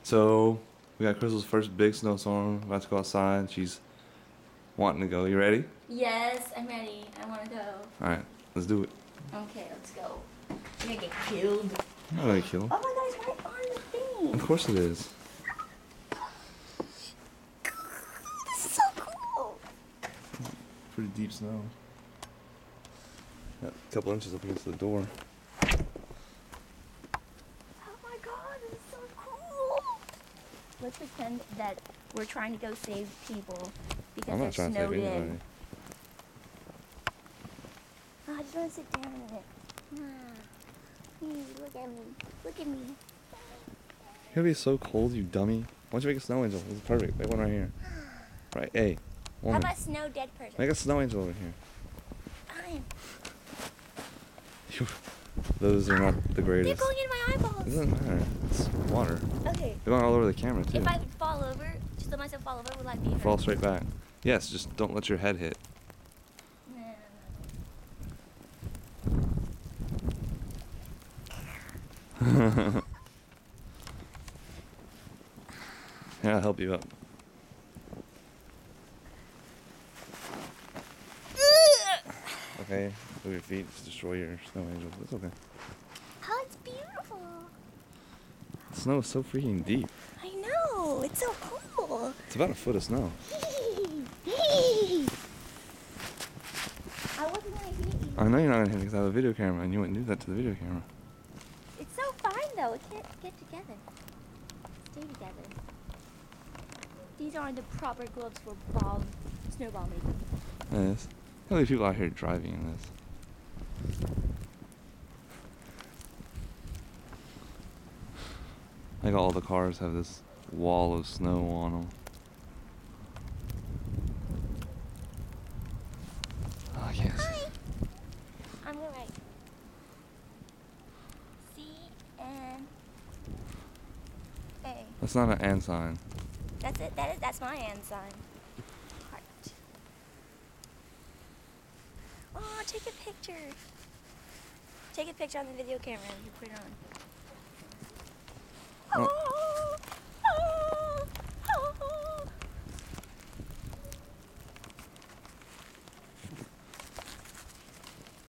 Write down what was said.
So we got Crystal's first big snowstorm. About to go outside. She's wanting to go. You ready? Yes, I'm ready. I want to go. All right, let's do it. Okay, let's go. I'm gonna get killed. I'm not gonna kill him. Oh my god, it's right on the thing. Of course it is. This is so cool. Pretty deep snow. Got a couple inches up against the door. Oh my god, this is so cool. Let's pretend that we're trying to go save people because I'm not it's trying to save snowed anybody. in. Oh, I just want to sit down in it. Look at me. Look at me. It's gonna be so cold, you dummy. Why don't you make a snow angel? This is perfect. Make one right here. Right, hey. How Woman. about snow dead person? Make a snow angel over here. Fine. Those are not the They're greatest. going in my It eyeballs. doesn't matter. It's water. Okay. They're going all over the camera too. If I would fall over, just let myself fall over, will I be hurt? Fall straight back. Yes, just don't let your head hit. Yeah, I'll help you up. Okay, move your feet, just destroy your snow angel. That's okay. Oh, it's beautiful. The snow is so freaking deep. I know. It's so cool. It's about a foot of snow. I wasn't going to hit you. I know you're not gonna hit me because I have a video camera and you wouldn't do that to the video camera. It's so fine, though. It can't get together. Stay together. These aren't the proper gloves for snowball making. Yes. How many people out here driving in this? Like all the cars have this wall of snow on them. Oh, yes. Hi. I'm going to write C-N-A. That's not an and sign. That's it. That's my and sign. Heart. Oh, take a picture. Take a picture on the video camera and you put it on.